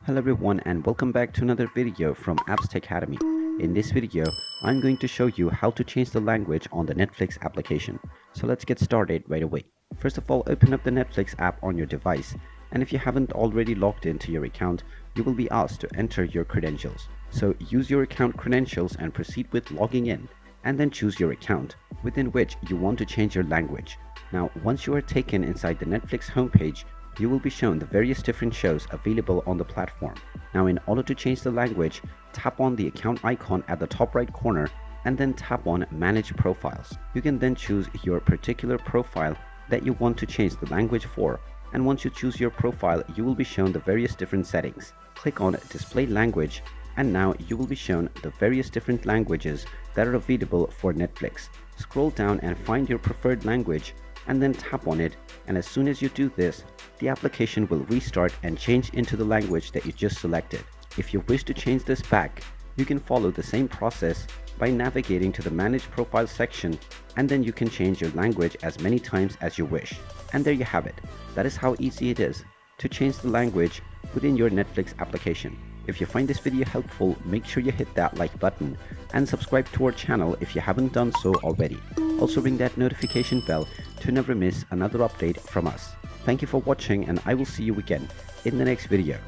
Hello everyone and welcome back to another video from Apps Academy. In this video, I'm going to show you how to change the language on the Netflix application. So let's get started right away. First of all, open up the Netflix app on your device, and if you haven't already logged into your account, you will be asked to enter your credentials. So use your account credentials and proceed with logging in, and then choose your account within which you want to change your language. Now, once you are taken inside the Netflix homepage, you will be shown the various different shows available on the platform. Now, in order to change the language, tap on the account icon at the top right corner and then tap on Manage Profiles. You can then choose your particular profile that you want to change the language for, and once you choose your profile, you will be shown the various different settings. Click on Display Language, and now you will be shown the various different languages that are available for Netflix. Scroll down and find your preferred language and then tap on it, and as soon as you do this, the application will restart and change into the language that you just selected. If you wish to change this back, you can follow the same process by navigating to the Manage Profile section, and then you can change your language as many times as you wish. And there you have it. That is how easy it is to change the language within your Netflix application. If you find this video helpful, make sure you hit that like button and subscribe to our channel if you haven't done so already. Also ring that notification bell to never miss another update from us. Thank you for watching, and I will see you again in the next video.